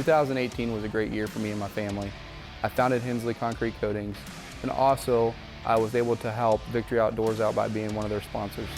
2018 was a great year for me and my family. I founded Hensley Concrete Coatings, and also I was able to help Victory Outdoors out by being one of their sponsors.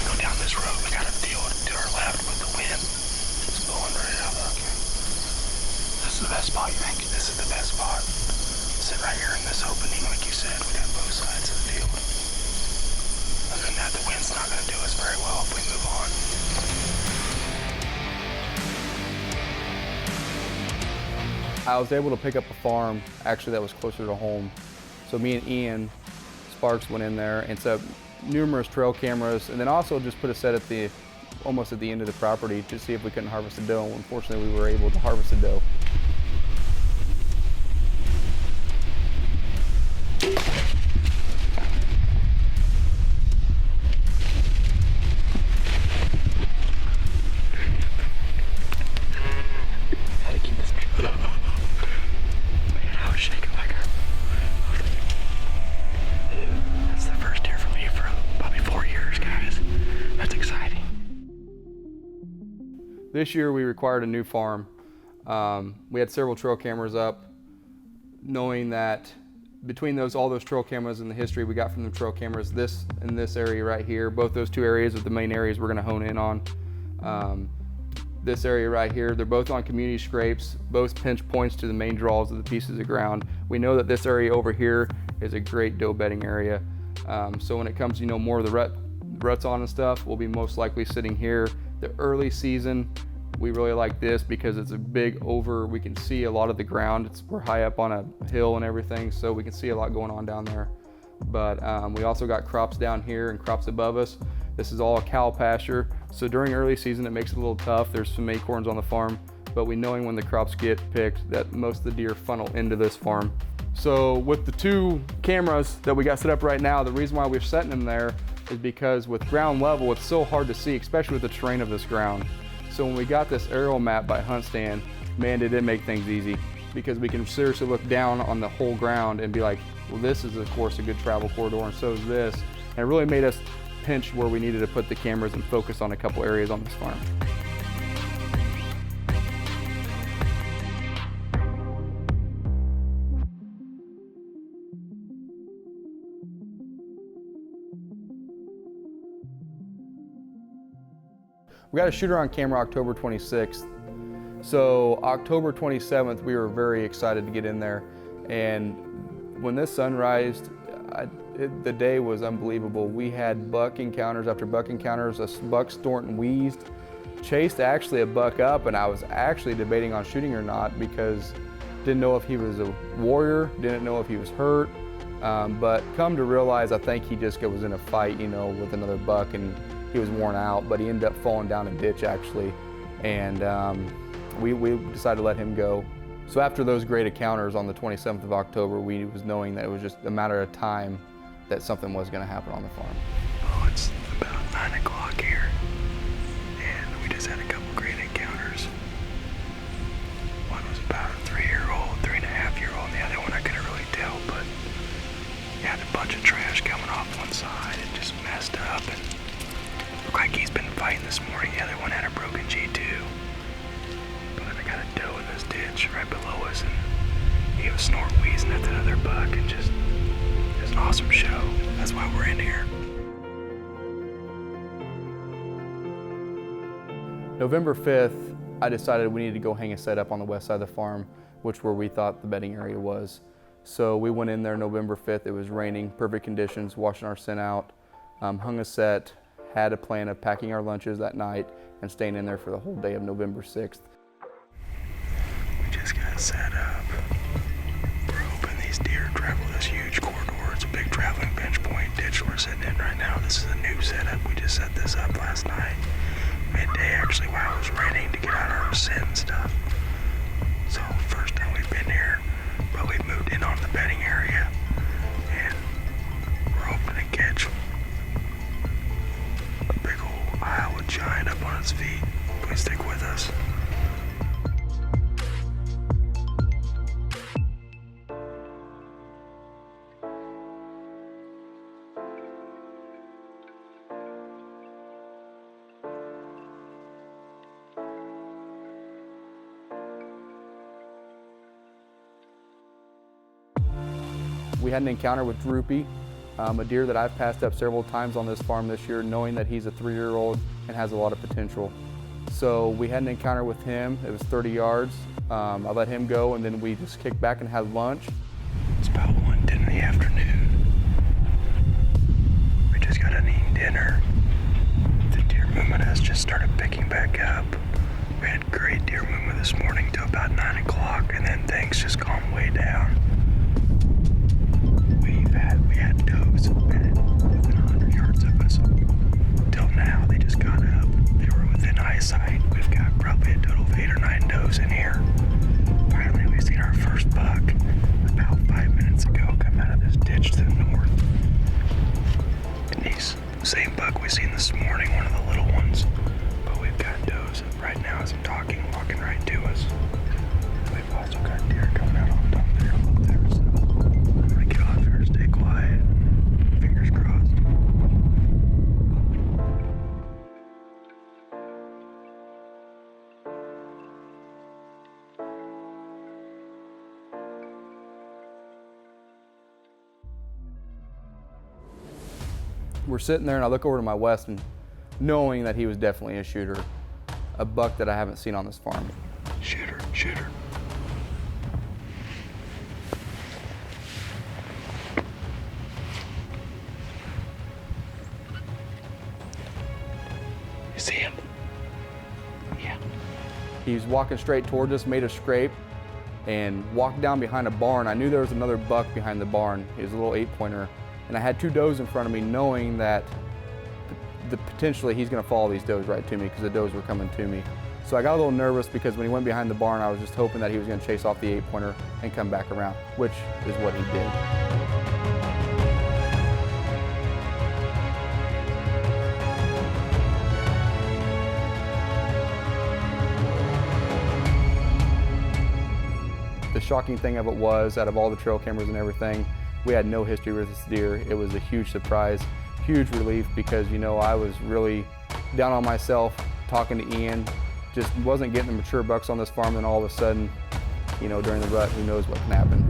Go down this road, we got a field to our left with the wind. It's blowing right out. Okay. This is the best spot, you think? This is the best spot. Sit right here in this opening, like you said. We got both sides of the field. Other than that, the wind's not going to do us very well if we move on. I was able to pick up a farm actually that was closer to home. So me and Ian Sparks went in there and set up numerous trail cameras, and then also just put a set at almost at the end of the property to see if we couldn't harvest a doe. Unfortunately, we were able to harvest a doe. This year we required a new farm. We had several trail cameras up, knowing that between all those trail cameras and the history we got from the trail cameras, this and this area right here, both those two areas are the main areas we're gonna hone in on. This area right here, they're both on community scrapes, both pinch points to the main draws of the pieces of ground. We know that this area over here is a great doe bedding area. So when it comes to more of the ruts on and stuff, we'll be most likely sitting here. The early season, we really like this because it's a big we can see a lot of the ground. We're high up on a hill and everything, so we can see a lot going on down there. But we also got crops down here and crops above us. This is all cow pasture, so during early season it makes it a little tough. There's some acorns on the farm, but knowing when the crops get picked that most of the deer funnel into this farm. So with the two cameras that we got set up right now, the reason why we're setting them there is because with ground level, it's so hard to see, especially with the terrain of this ground. So when we got this aerial map by Hunt Stand, man, did it make things easy, because we can seriously look down on the whole ground and be like, well, this is of course a good travel corridor, and so is this. And it really made us pinch where we needed to put the cameras and focus on a couple areas on this farm. We got a shooter on camera October 26th. So October 27th, we were very excited to get in there. And when this sun rised, the day was unbelievable. We had buck encounters after buck encounters. A buck storted and wheezed, chased actually a buck up, and I was actually debating on shooting or not because didn't know if he was a warrior, didn't know if he was hurt. But come to realize, I think he just was in a fight, with another buck, and he was worn out, but he ended up falling down a ditch actually, and we decided to let him go. So after those great encounters on the 27th of October, we was knowing that it was just a matter of time that something was going to happen on the farm. Oh, it's about 9 o'clock here, and we just had a couple great encounters. One was about a 3-year-old, 3.5-year-old, and the other one I couldn't really tell, but he had a bunch of trash coming off one side and just messed up, and looked like he's been fighting this morning. The other one had a broken G2. But I got a doe in this ditch right below us, and he was snort wheezing at that other buck, and just, it was an awesome show. That's why we're in here. November 5th, I decided we needed to go hang a set up on the west side of the farm, which where we thought the bedding area was. So we went in there November 5th. It was raining, perfect conditions, washing our scent out, hung a set, had a plan of packing our lunches that night and staying in there for the whole day of November 6th. We just got set up. We're hoping these deer travel this huge corridor. It's a big traveling bench point ditch we're sitting in right now. This is a new setup. We just set this up last night. Midday actually, while it was raining, to get out our scent and stuff. So first time we've been here, but we've moved in on the bedding area, and we're hoping to catch a big old Iowa giant up on its feet. Please stick with us. We had an encounter with Droopy, a deer that I've passed up several times on this farm this year, knowing that he's a 3-year-old and has a lot of potential. So we had an encounter with him. It was 30 yards. I let him go, and then we just kicked back and had lunch. It's about 1:10 in the afternoon. We just got done eating dinner. The deer movement has just started picking back up. We had great deer movement this morning till about 9 o'clock, and then things just calmed way down. We had does within 100 yards of us. Till now, they just got up. They were within eyesight. We've got probably a total of 8 or 9 does in here. Finally, we've seen our first buck about 5 minutes ago come out of this ditch to the north. And he's the same buck we seen this morning, one of the little ones. But we've got does right now as I'm talking, walking right to us. We've also got deer coming out on top there, up there. So I'm gonna get off here and stay quiet. Fingers crossed. We're sitting there and I look over to my west and knowing that he was definitely a shooter, a buck that I haven't seen on this farm. Shooter. You see him? Yeah. He was walking straight towards us, made a scrape, and walked down behind a barn. I knew there was another buck behind the barn. He was a little 8-pointer. And I had 2 does in front of me, knowing that potentially he's gonna follow these does right to me because the does were coming to me. So I got a little nervous because when he went behind the barn, I was just hoping that he was gonna chase off the 8-pointer and come back around, which is what he did. The shocking thing of it was, out of all the trail cameras and everything, we had no history with this deer. It was a huge surprise, huge relief, because I was really down on myself talking to Ian, just wasn't getting the mature bucks on this farm, and all of a sudden, during the rut, who knows what can happen.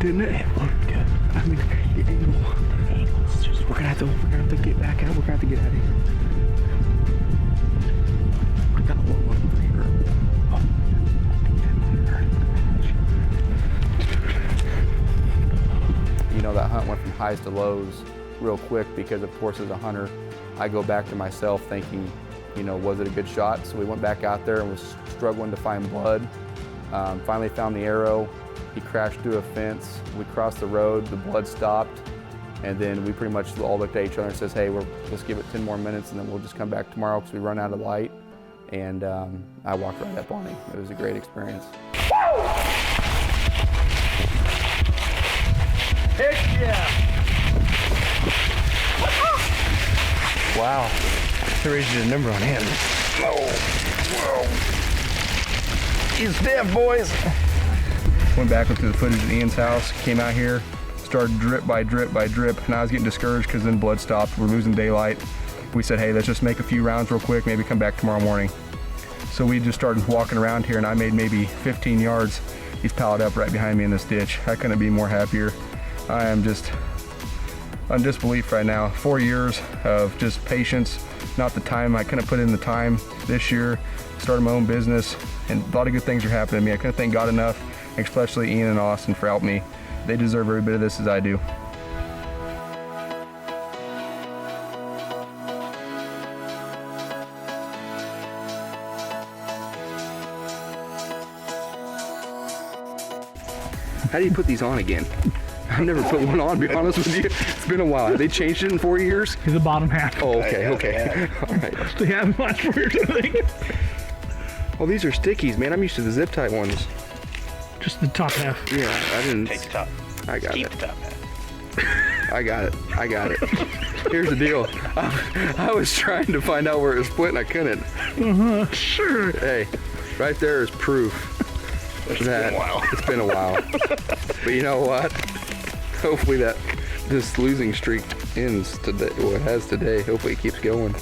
Didn't it? It looked good. I mean, the angle's just, we're gonna have to get back out. We're gonna have to get out of here. I got one for sure. That hunt went from highs to lows real quick because, of course, as a hunter, I go back to myself thinking, was it a good shot? So we went back out there and was struggling to find blood. Finally found the arrow. He crashed through a fence. We crossed the road, the blood stopped, and then we pretty much all looked at each other and says, hey, let's give it 10 more minutes and then we'll just come back tomorrow because we run out of light. And I walked right up on him. It was a great experience. Heck yeah! Wow. They raised the number on him. Whoa. He's dead, boys. Went back up to the footage at Ian's house, came out here, started drip by drip by drip, and I was getting discouraged because then blood stopped. We're losing daylight. We said, hey, let's just make a few rounds real quick, maybe come back tomorrow morning. So we just started walking around here, and I made maybe 15 yards. He's piled up right behind me in this ditch. I couldn't be more happier. I am just on disbelief right now. 4 years of just patience, not the time. I couldn't put in the time this year. Started my own business, and a lot of good things are happening to me. I couldn't thank God enough, especially Ian and Austin, for helping me. They deserve every bit of this as I do. How do you put these on again? I've never put one on, to be honest with you. It's been a while. Have they changed it in 4 years? The bottom half. Oh, okay, okay. All right. They haven't last 4 years, I think. Oh, these are stickies, man. I'm used to the zip tie ones. Just the top half. Yeah, I didn't. Take the top. I got Keep it. the top half. I got it. I got it. Here's the deal. I was trying to find out where it was split and I couldn't. Sure. Hey, right there is proof. It's been a while. It's been a while. But you know what? Hopefully this losing streak ends today. Well, it has today. Hopefully it keeps going.